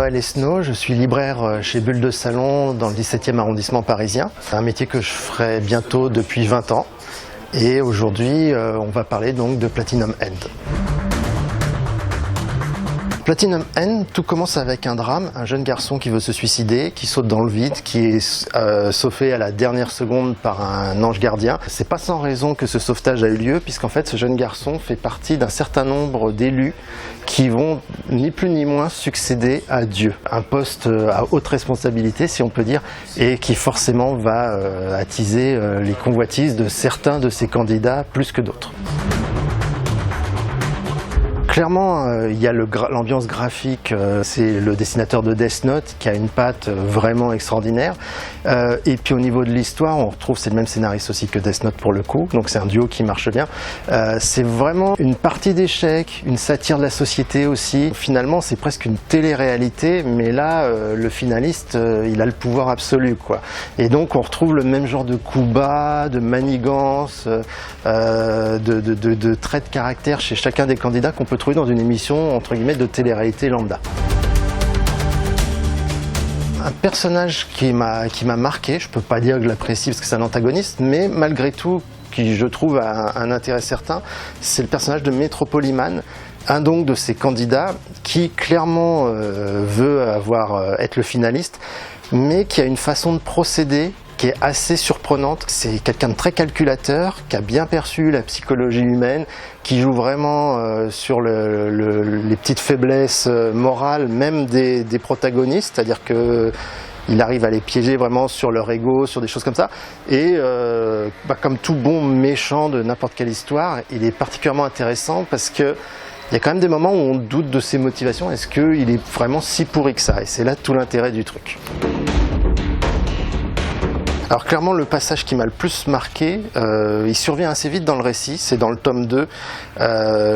Noël Esnault, je suis libraire chez Bulle de Salon dans le 17e arrondissement parisien. C'est un métier que je ferai bientôt depuis 20 ans et aujourd'hui on va parler donc de Platinum End. Platinum End, tout commence avec un drame, un jeune garçon qui veut se suicider, qui saute dans le vide, qui est sauvé à la dernière seconde par un ange gardien. C'est pas sans raison que ce sauvetage a eu lieu, puisqu'en fait ce jeune garçon fait partie d'un certain nombre d'élus qui vont ni plus ni moins succéder à Dieu. Un poste à haute responsabilité, si on peut dire, et qui forcément va attiser les convoitises de certains de ces candidats plus que d'autres. Clairement, il y a l'ambiance graphique, c'est le dessinateur de Death Note qui a une patte vraiment extraordinaire. Et puis au niveau de l'histoire, on retrouve, c'est le même scénariste aussi que Death Note pour le coup, donc c'est un duo qui marche bien. C'est vraiment une partie d'échecs, une satire de la société aussi. Finalement, c'est presque une télé-réalité, mais là, le finaliste, il a le pouvoir absolu, quoi. Et donc on retrouve le même genre de coups bas, de manigance, de traits de caractère chez chacun des candidats qu'on peut trouver dans une émission entre guillemets de télé-réalité lambda. Un personnage qui m'a marqué, je peux pas dire que je l'apprécie parce que c'est un antagoniste, mais malgré tout qui je trouve a un intérêt certain, c'est le personnage de Metropoliman, un donc de ces candidats qui clairement veut être le finaliste, mais qui a une façon de procéder qui est assez surprenante. C'est quelqu'un de très calculateur, qui a bien perçu la psychologie humaine, qui joue vraiment sur les petites faiblesses morales, même des protagonistes, c'est-à-dire que il arrive à les piéger vraiment sur leur ego, sur des choses comme ça. Et comme tout bon méchant de n'importe quelle histoire, il est particulièrement intéressant parce que il y a quand même des moments où on doute de ses motivations. Est-ce qu'il est vraiment si pourri que ça? Et c'est là tout l'intérêt du truc. Alors clairement le passage qui m'a le plus marqué, il survient assez vite dans le récit, c'est dans le tome 2,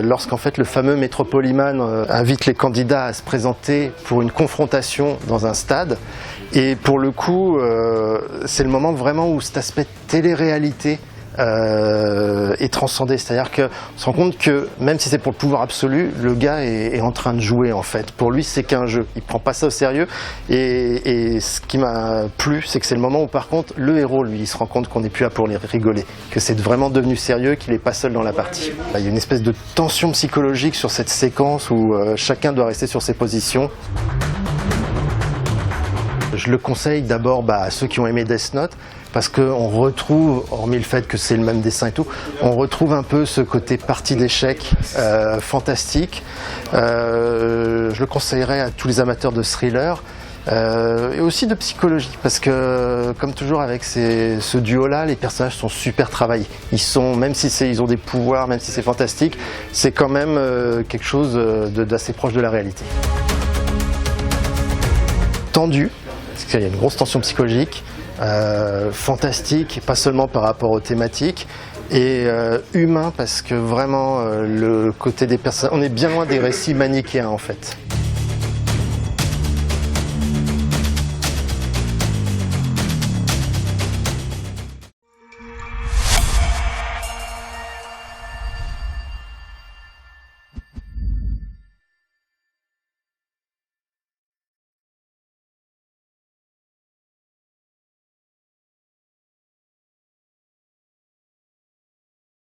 lorsqu'en fait le fameux Metropoliman invite les candidats à se présenter pour une confrontation dans un stade. Et pour le coup, c'est le moment vraiment où cet aspect télé-réalité est transcendé, c'est-à-dire qu'on se rend compte que même si c'est pour le pouvoir absolu, le gars est en train de jouer en fait. Pour lui c'est qu'un jeu, il prend pas ça au sérieux et ce qui m'a plu c'est que c'est le moment où par contre le héros lui il se rend compte qu'on n'est plus là pour les rigoler, que c'est vraiment devenu sérieux, qu'il n'est pas seul dans la partie. Il y a une espèce de tension psychologique sur cette séquence où chacun doit rester sur ses positions. Je le conseille d'abord à ceux qui ont aimé Death Note, parce qu'on retrouve, hormis le fait que c'est le même dessin et tout, on retrouve un peu ce côté partie d'échecs fantastique. Je le conseillerais à tous les amateurs de thriller et aussi de psychologie, parce que comme toujours avec ce duo-là, les personnages sont super travaillés. Même si ils ont des pouvoirs, même si c'est fantastique, c'est quand même quelque chose d'assez proche de la réalité. Tendu, parce qu'il y a une grosse tension psychologique, fantastique, pas seulement par rapport aux thématiques, et humain parce que vraiment le côté des personnes, on est bien loin des récits manichéens en fait.